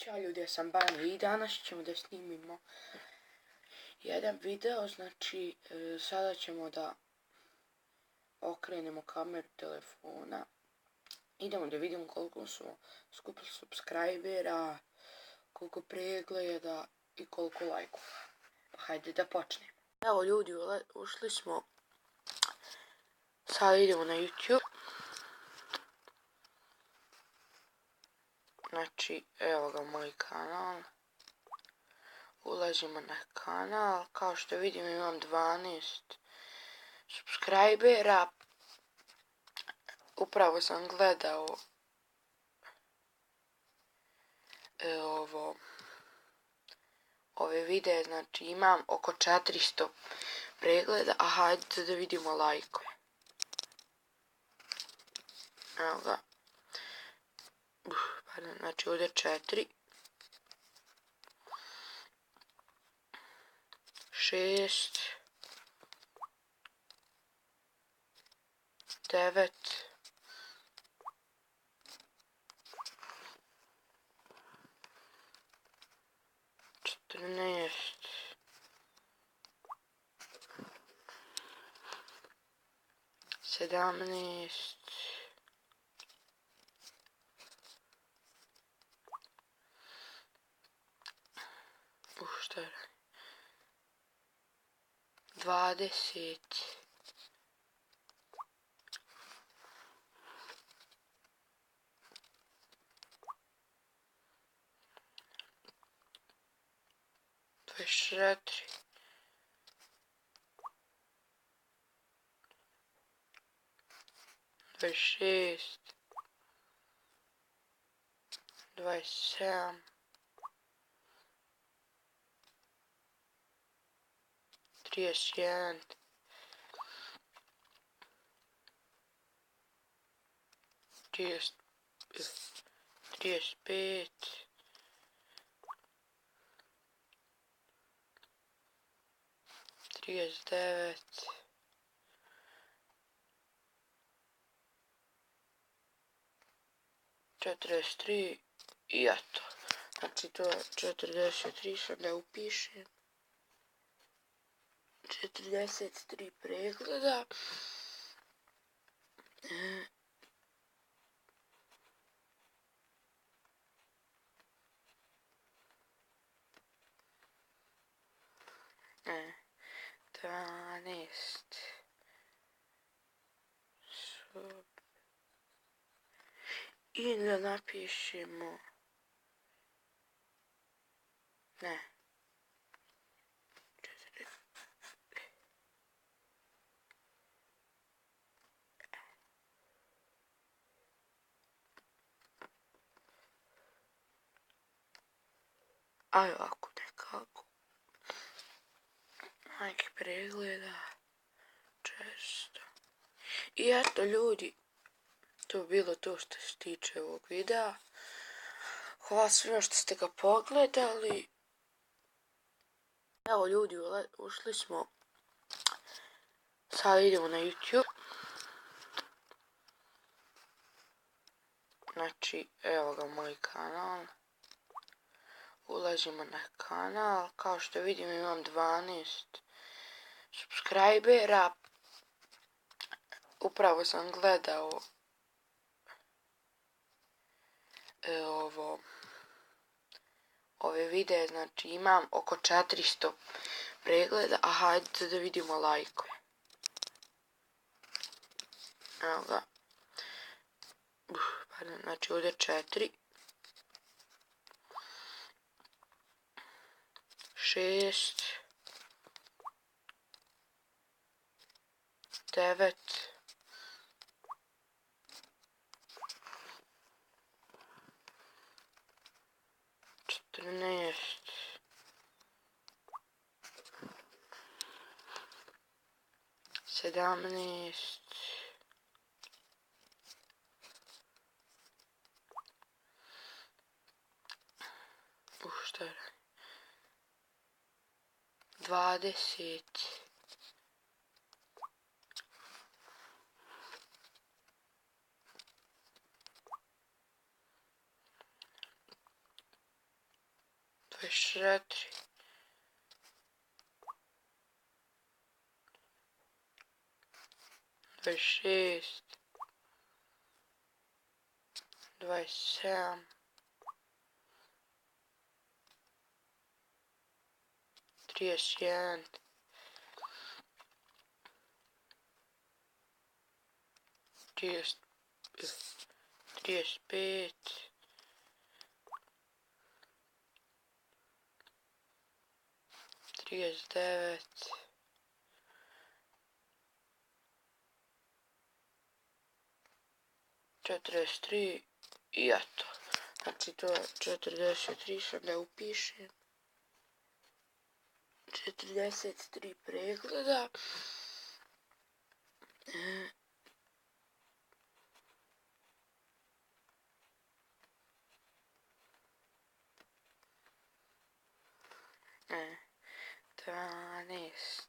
Ćao ljudi, ja sam Bani i danas ćemo da snimimo jedan video, znači sada ćemo da okrenemo kameru telefona. Idemo da vidimo koliko smo skupili subscribera, koliko pregleda i koliko lajkova. Pa hajde da počnemo. Evo ljudi, ušli smo, sada idemo na YouTube. Znači, evo ga moj kanal. Ulazimo na kanal, kao što vidim imam 12 subscribera. Upravo sam gledao ove videe, znači imam oko 400 pregleda, a hajde da vidimo lajkove. Evo ga. Znači ovdje 4, 6, 9, 14, 17, 20, 24, 26, 27, 31, 35, 39, 43 i eto. Znači to je 43, sad da upišem. 43 pregleda. Ne. 12. I da napišemo. Ne. Aj ovako nekako. Neki pregleda. Često. I eto ljudi. To bi bilo to što se tiče ovog videa. Hvala svima što ste ga pogledali. Evo ljudi, ušli smo. Sada idemo na YouTube. Znači, evo ga moj kanal. Ulazimo na kanal, kao što vidim imam 12 subscribera. Upravo sam gledao ove videe, znači imam oko 400 pregleda, a hajde da vidimo lajkove. Evo ga. Znači ovdje 4, 6, 9, 14, 17, 20, 24, 26, 27, 31, 35, 39, 43 i eto. Znači to je 43, sad da upišem. 43 pregleda. Ne. 12.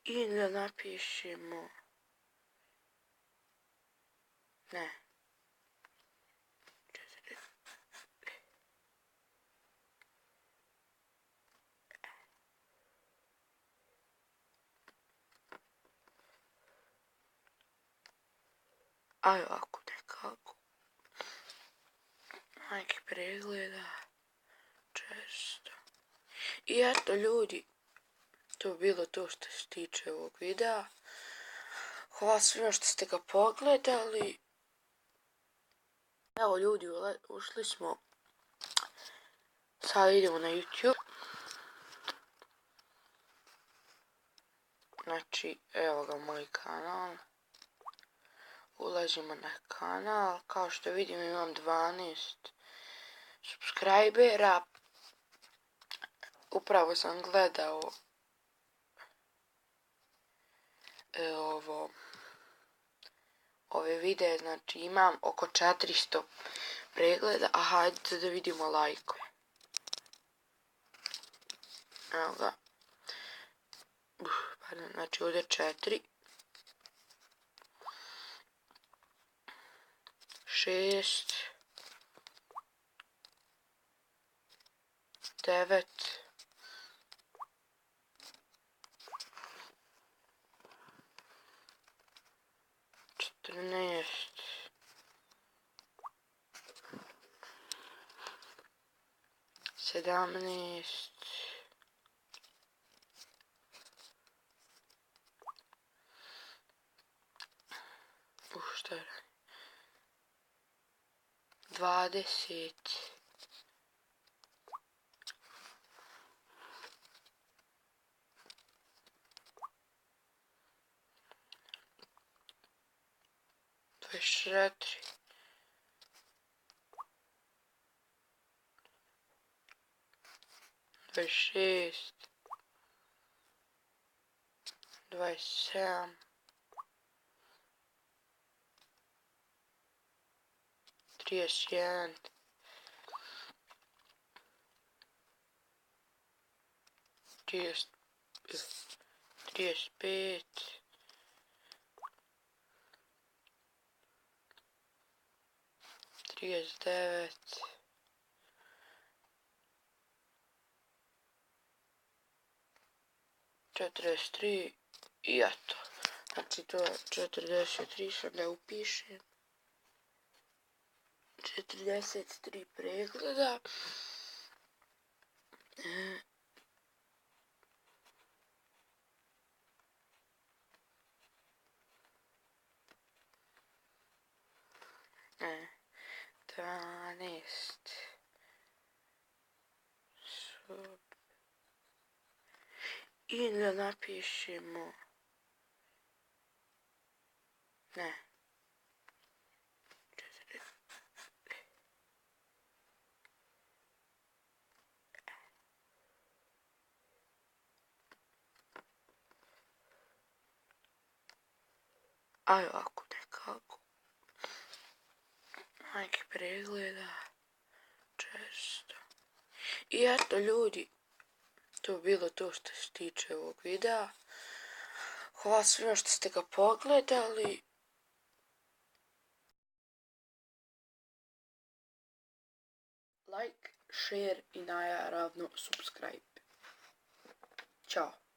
I da napišemo... Ne. Aj ovako nekako. Neki pregleda. Često. I eto ljudi. To je bilo to što se tiče ovog videa. Hvala svima što ste ga pogledali. Evo ljudi, ušli smo. Sad idemo na YouTube. Znači, evo ga moj kanal. Ulazimo na kanal. Kao što vidim imam 12 subscribera. Upravo sam gledao ove videe, znači imam oko 400 pregleda, a hajde da vidimo lajkove. Evo ga. Pardon, znači ovdje 4. 6. 9. 14. 17. 20. 24. 26. 27. 31. 35. 39. 43 i eto. Znači to je 43, sad da upišem. 43 pregleda. Ne. 12. I da napišemo... Ne. 4. Aj ovako nekako. Neki pregleda. Često. I eto ljudi. To je bilo to što se tiče ovog videa. Hvala svima što ste ga pogledali. like, share i naravno subscribe. Ćao.